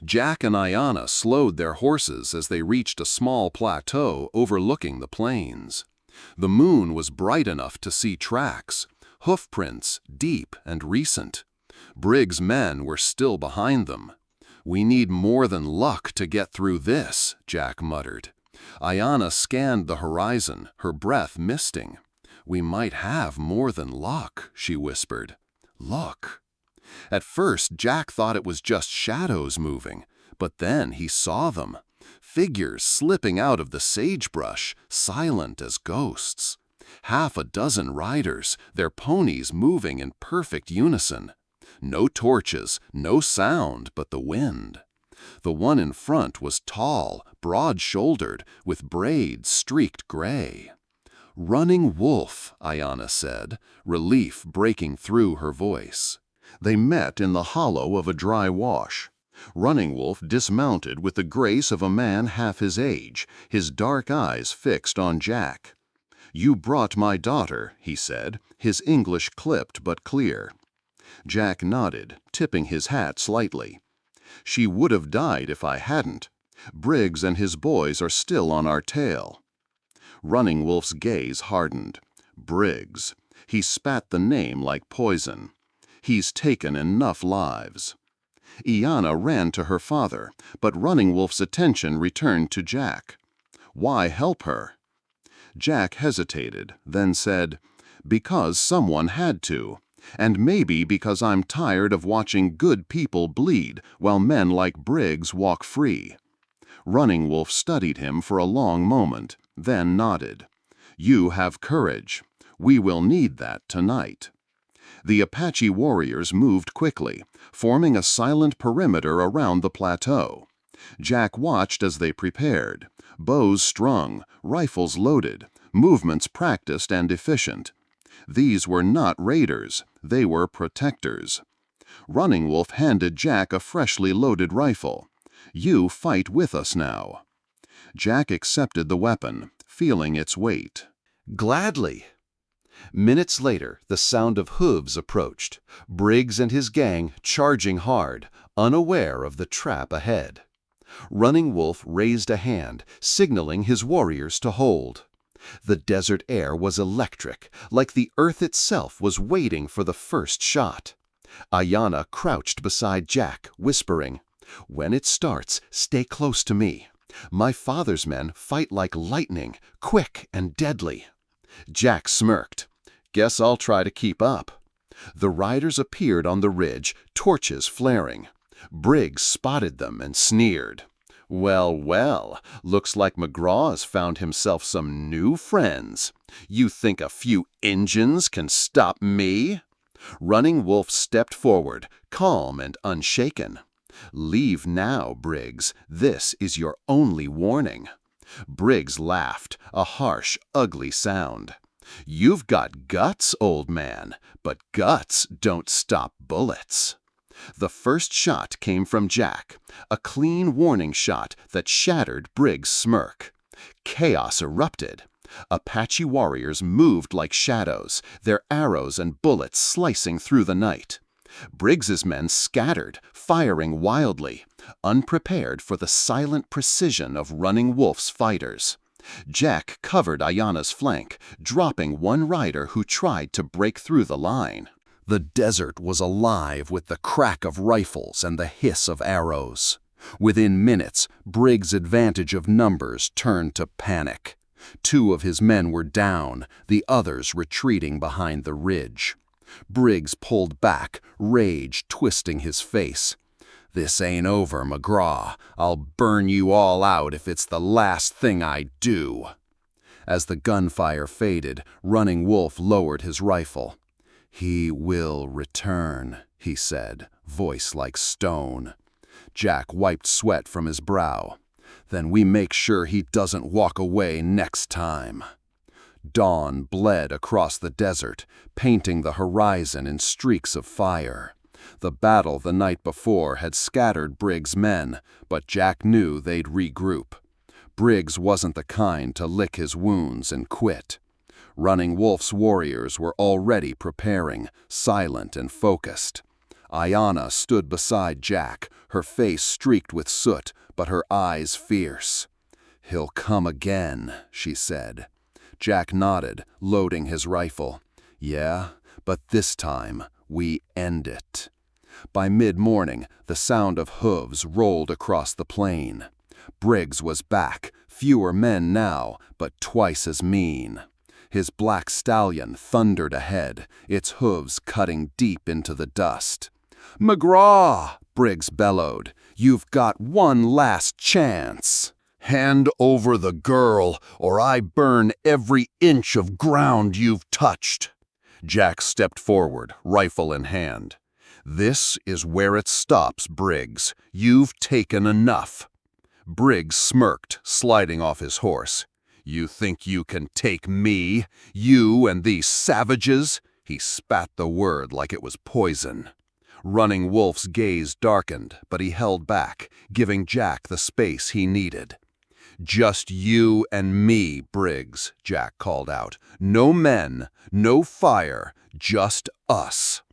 Jack and Aiyana slowed their horses as they reached a small plateau overlooking the plains. The moon was bright enough to see tracks. hoofprints, deep and recent. Briggs' men were still behind them. "We need more than luck to get through this," Jack muttered. Aiyana scanned the horizon, her breath misting. "We might have more than luck," she whispered. "Look." At first, Jack thought it was just shadows moving, but then he saw them. Figures slipping out of the sagebrush, silent as ghosts. Half a dozen riders, their ponies moving in perfect unison. No torches, no sound but the wind. The one in front was tall, broad-shouldered, with braids streaked gray. "Running Wolf," Aiyana said, relief breaking through her voice. They met in the hollow of a dry wash. Running Wolf dismounted with the grace of a man half his age, his dark eyes fixed on Jack. "You brought my daughter," he said, his English clipped but clear. Jack nodded, tipping his hat slightly. "She would have died if I hadn't. Briggs and his boys are still on our tail." Running Wolf's gaze hardened. Briggs. He spat the name like poison. "He's taken enough lives." Aiyana ran to her father, but Running Wolf's attention returned to Jack. "Why help her?" Jack hesitated, then said, "Because someone had to. And maybe because I'm tired of watching good people bleed while men like Briggs walk free." Running Wolf studied him for a long moment, then nodded. "You have courage. We will need that tonight." The Apache warriors moved quickly, forming a silent perimeter around the plateau. Jack watched as they prepared, bows strung, rifles loaded, movements practiced and efficient. These were not raiders, they were protectors. Running Wolf handed Jack a freshly loaded rifle. "You fight with us now." Jack accepted the weapon, feeling its weight. Gladly. Minutes later, the sound of hooves approached, Briggs and his gang charging hard, unaware of the trap ahead. Running Wolf raised a hand, signaling his warriors to hold. The desert air was electric, like the earth itself was waiting for the first shot. Aiyana crouched beside Jack, whispering, "When it starts, stay close to me. My father's men fight like lightning, quick and deadly." Jack smirked. "Guess I'll try to keep up." The riders appeared on the ridge, torches flaring. Briggs spotted them and sneered. "Well, well, looks like McGraw's found himself some new friends. You think a few Injuns can stop me?" Running Wolf stepped forward, calm and unshaken. "Leave now, Briggs. This is your only warning." Briggs laughed, a harsh, ugly sound. "You've got guts, old man, but guts don't stop bullets." The first shot came from Jack, a clean warning shot that shattered Briggs' smirk. Chaos erupted. Apache warriors moved like shadows, their arrows and bullets slicing through the night. Briggs's men scattered, firing wildly, unprepared for the silent precision of Running Wolf's fighters. Jack covered Aiyana's flank, dropping one rider who tried to break through the line. The desert was alive with the crack of rifles and the hiss of arrows. Within minutes, Briggs' advantage of numbers turned to panic. 2 of his men were down, the others retreating behind the ridge. Briggs pulled back, rage twisting his face. "This ain't over, McGraw. I'll burn you all out if it's the last thing I do." As the gunfire faded, Running Wolf lowered his rifle. "He will return," he said, voice like stone. Jack wiped sweat from his brow. "Then we make sure he doesn't walk away next time." Dawn bled across the desert, painting the horizon in streaks of fire. The battle the night before had scattered Briggs' men, but Jack knew they'd regroup. Briggs wasn't the kind to lick his wounds and quit. Running Wolf's warriors were already preparing, silent and focused. Aiyana stood beside Jack, her face streaked with soot, but her eyes fierce. "He'll come again," she said. Jack nodded, loading his rifle. "Yeah, But this time, we end it. By mid-morning, the sound of hooves rolled across the plain. Briggs was back, fewer men now, but twice as mean. His black stallion thundered ahead, its hooves cutting deep into the dust. "McGraw!" Briggs bellowed. "You've got one last chance. Hand over the girl, or I burn every inch of ground you've touched." Jack stepped forward, rifle in hand. "This is where it stops, Briggs. You've taken enough." Briggs smirked, sliding off his horse. "You think you can take me? You and these savages?" He spat the word like it was poison. Running Wolf's gaze darkened, but he held back, giving Jack the space he needed. "Just you and me, Briggs," Jack called out. "No men, no fire, just us."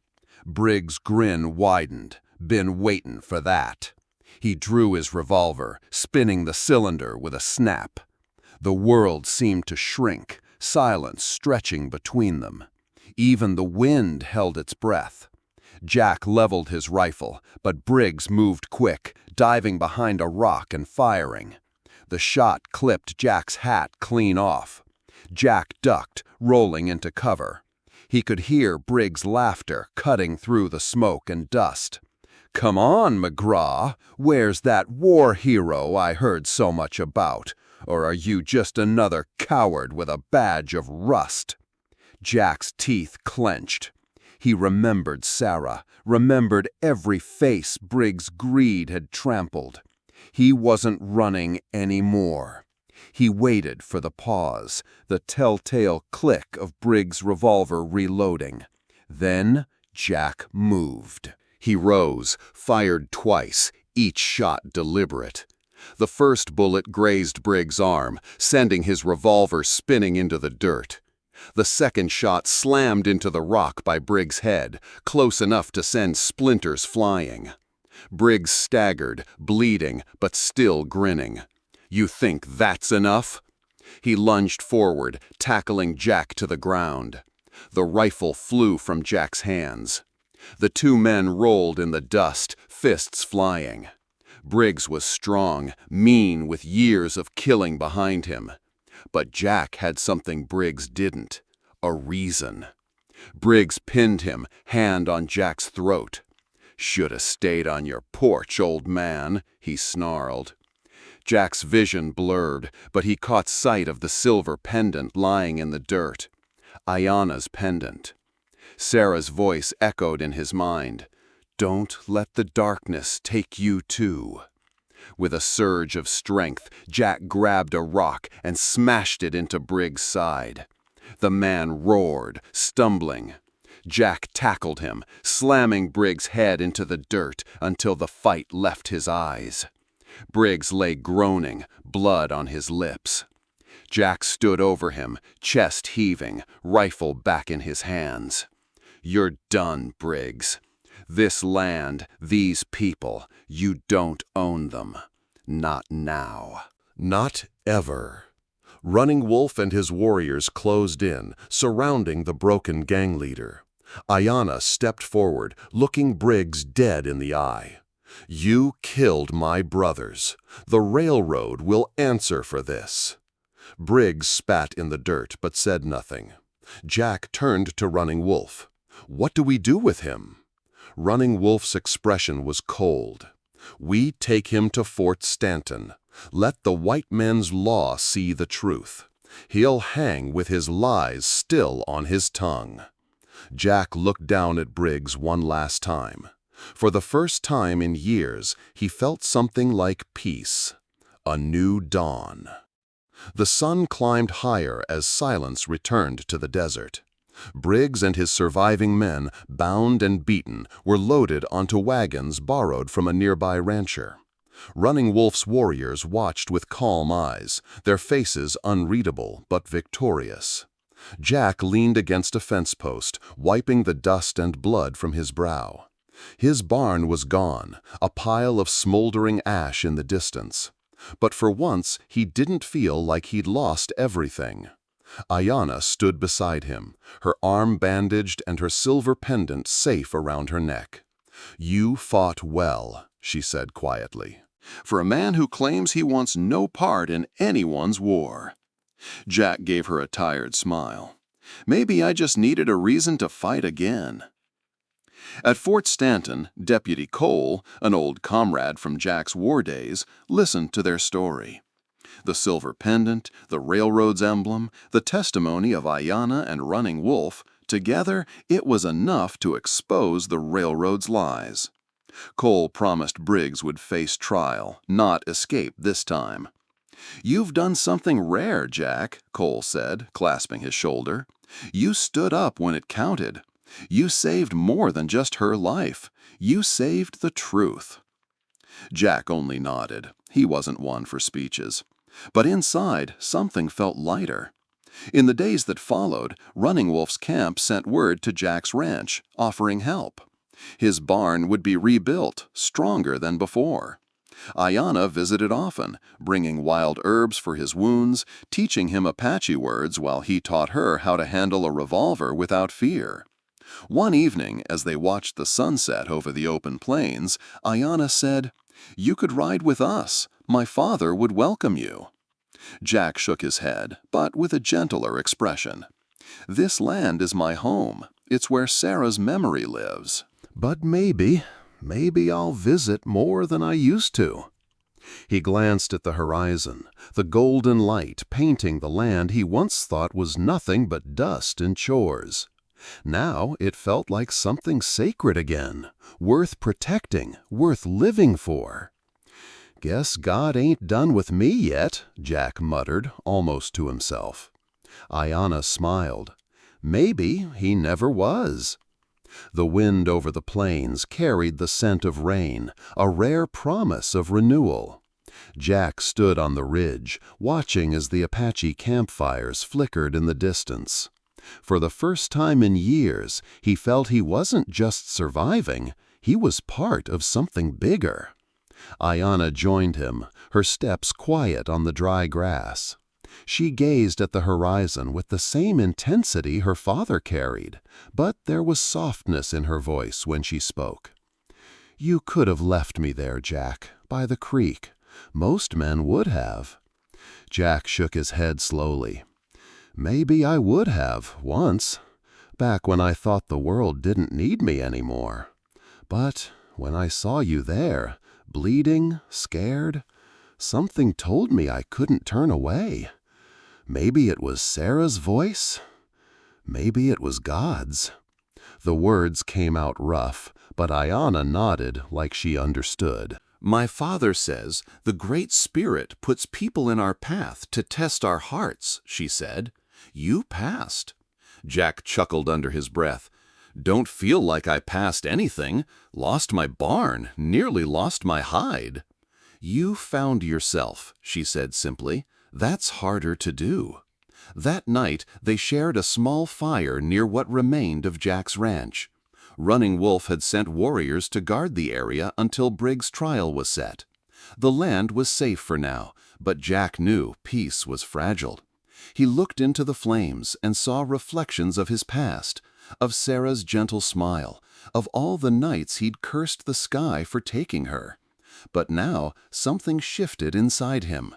Briggs' grin widened. Been waitin' for that. He drew his revolver, spinning the cylinder with a snap. The world seemed to shrink, silence stretching between them. Even the wind held its breath. Jack leveled his rifle, but Briggs moved quick, diving behind a rock and firing. The shot clipped Jack's hat clean off. Jack ducked, rolling into cover. He could hear Briggs' laughter cutting through the smoke and dust. "Come on, McGraw. Where's that war hero I heard so much about? Or are you just another coward with a badge of rust?" Jack's teeth clenched. He remembered Sarah, remembered every face Briggs' greed had trampled. He wasn't running anymore. He waited for the pause, the telltale click of Briggs' revolver reloading. Then Jack moved. He rose, fired twice, each shot deliberate. The first bullet grazed Briggs' arm, sending his revolver spinning into the dirt. The second shot slammed into the rock by Briggs' head, close enough to send splinters flying. Briggs staggered, bleeding, but still grinning. "You think that's enough?" He lunged forward, tackling Jack to the ground. The rifle flew from Jack's hands. The two men rolled in the dust, fists flying. Briggs was strong, mean, with years of killing behind him. But Jack had something Briggs didn't: a reason. Briggs pinned him, hand on Jack's throat. "Shoulda stayed on your porch, old man," he snarled. Jack's vision blurred, but he caught sight of the silver pendant lying in the dirt. Aiyana's pendant. Sarah's voice echoed in his mind. "Don't let the darkness take you too." With a surge of strength, Jack grabbed a rock and smashed it into Briggs' side. The man roared, stumbling. Jack tackled him, slamming Briggs' head into the dirt until the fight left his eyes. Briggs lay groaning, blood on his lips. Jack stood over him, chest heaving, rifle back in his hands. "You're done, Briggs. This land, these people, you don't own them. Not now." Not ever. Running Wolf and his warriors closed in, surrounding the broken gang leader. Aiyana stepped forward, looking Briggs dead in the eye. "You killed my brothers. The railroad will answer for this." Briggs spat in the dirt but said nothing. Jack turned to Running Wolf. "What do we do with him?" Running Wolf's expression was cold. "We take him to Fort Stanton. Let the white men's law see the truth. He'll hang with his lies still on his tongue." Jack looked down at Briggs one last time. For the first time in years, he felt something like peace. A new dawn. The sun climbed higher as silence returned to the desert. Briggs and his surviving men, bound and beaten, were loaded onto wagons borrowed from a nearby rancher. Running Wolf's warriors watched with calm eyes, their faces unreadable but victorious. Jack leaned against a fence post, wiping the dust and blood from his brow. His barn was gone, a pile of smoldering ash in the distance. But for once, he didn't feel like he'd lost everything. Aiyana stood beside him, her arm bandaged and her silver pendant safe around her neck. "You fought well," she said quietly, "for a man who claims he wants no part in anyone's war." Jack gave her a tired smile. "Maybe I just needed a reason to fight again." At Fort Stanton, Deputy Cole, an old comrade from Jack's war days, listened to their story. The silver pendant, the railroad's emblem, the testimony of Aiyana and Running Wolf, together it was enough to expose the railroad's lies. Cole promised Briggs would face trial, not escape this time. "You've done something rare, Jack," Cole said, clasping his shoulder. "You stood up when it counted. You saved more than just her life. You saved the truth." Jack only nodded. He wasn't one for speeches. But inside, something felt lighter. In the days that followed, Running Wolf's camp sent word to Jack's ranch, offering help. His barn would be rebuilt, stronger than before. Aiyana visited often, bringing wild herbs for his wounds, teaching him Apache words while he taught her how to handle a revolver without fear. One evening, as they watched the sunset over the open plains, Aiyana said, "You could ride with us. My father would welcome you." Jack shook his head, but with a gentler expression. "This land is my home. It's where Sarah's memory lives. But maybe I'll visit more than I used to." He glanced at the horizon, the golden light painting the land he once thought was nothing but dust and chores. Now it felt like something sacred again, worth protecting, worth living for. "Guess God ain't done with me yet," Jack muttered, almost to himself. Aiyana smiled. Maybe he never was. The wind over the plains carried the scent of rain, a rare promise of renewal. Jack stood on the ridge, watching as the Apache campfires flickered in the distance. For the first time in years, he felt he wasn't just surviving, he was part of something bigger. Aiyana joined him, her steps quiet on the dry grass. She gazed at the horizon with the same intensity her father carried, but there was softness in her voice when she spoke. "You could have left me there, Jack, by the creek. Most men would have." Jack shook his head slowly. "Maybe I would have, once, back when I thought the world didn't need me anymore. But when I saw you there, bleeding, scared, something told me I couldn't turn away. Maybe it was Sarah's voice. Maybe it was God's." The words came out rough, but Aiyana nodded like she understood. "My father says the Great Spirit puts people in our path to test our hearts," she said. "You passed." Jack chuckled under his breath. "Don't feel like I passed anything. Lost my barn, nearly lost my hide." "You found yourself," she said simply. "That's harder to do." That night, they shared a small fire near what remained of Jack's ranch. Running Wolf had sent warriors to guard the area until Briggs' trial was set. The land was safe for now, but Jack knew peace was fragile. He looked into the flames and saw reflections of his past, of Sarah's gentle smile, of all the nights he'd cursed the sky for taking her. But now something shifted inside him.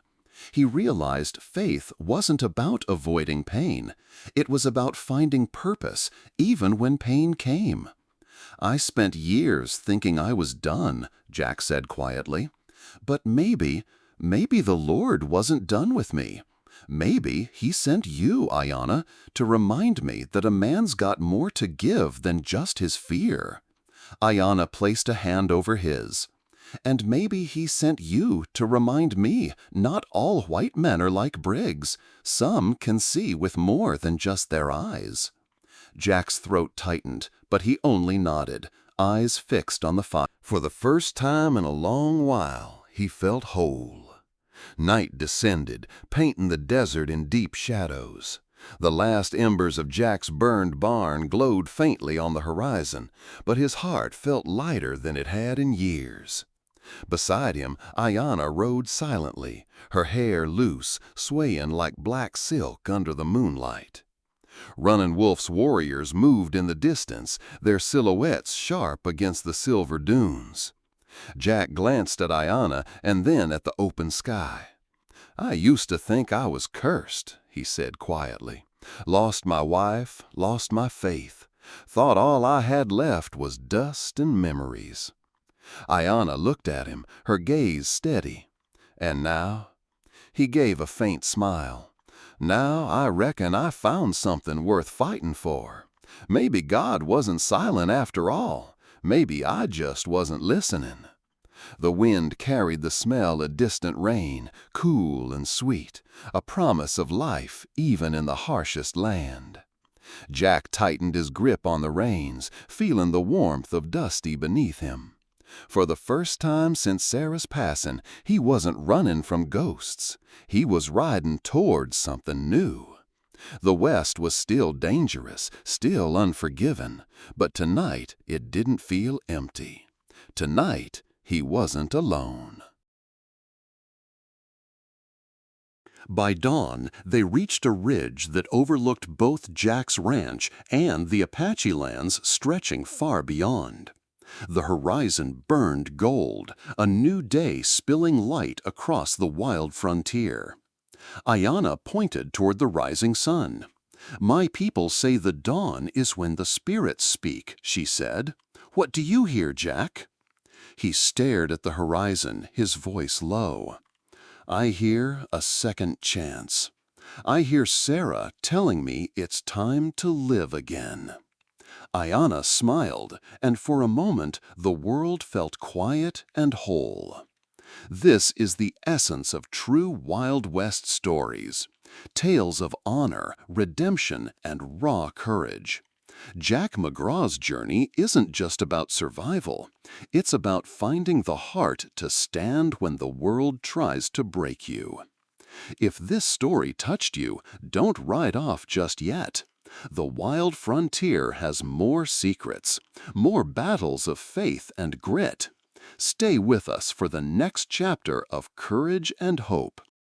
He realized faith wasn't about avoiding pain. It was about finding purpose, even when pain came. "I spent years thinking I was done," Jack said quietly. "But maybe the Lord wasn't done with me. Maybe he sent you, Aiyana, to remind me that a man's got more to give than just his fear." Aiyana placed a hand over his. "And maybe he sent you to remind me not all white men are like Briggs. Some can see with more than just their eyes." Jack's throat tightened, but he only nodded, eyes fixed on the fire. For the first time in a long while, he felt whole. Night descended, painting the desert in deep shadows. The last embers of Jack's burned barn glowed faintly on the horizon, but his heart felt lighter than it had in years. Beside him, Aiyana rode silently, her hair loose, swaying like black silk under the moonlight. Running Wolf's warriors moved in the distance, their silhouettes sharp against the silver dunes. Jack glanced at Aiyana and then at the open sky. "I used to think I was cursed," he said quietly. "Lost my wife, lost my faith. Thought all I had left was dust and memories." Aiyana looked at him, her gaze steady. "And now?" He gave a faint smile. "Now I reckon I found something worth fighting for. Maybe God wasn't silent after all. Maybe I just wasn't listening." The wind carried the smell of distant rain, cool and sweet, a promise of life even in the harshest land. Jack tightened his grip on the reins, feeling the warmth of Dusty beneath him. For the first time since Sarah's passing, he wasn't running from ghosts. He was riding towards something new. The West was still dangerous, still unforgiving, but tonight it didn't feel empty. Tonight he wasn't alone. By dawn, they reached a ridge that overlooked both Jack's ranch and the Apache lands stretching far beyond. The horizon burned gold, a new day spilling light across the wild frontier. Aiyana pointed toward the rising sun. "My people say the dawn is when the spirits speak," she said. "What do you hear, Jack?" He stared at the horizon, his voice low. "I hear a second chance. I hear Sarah telling me it's time to live again." Aiyana smiled, and for a moment the world felt quiet and whole. This is the essence of true Wild West stories. Tales of honor, redemption, and raw courage. Jack McGraw's journey isn't just about survival. It's about finding the heart to stand when the world tries to break you. If this story touched you, don't ride off just yet. The wild frontier has more secrets, more battles of faith and grit. Stay with us for the next chapter of courage and hope.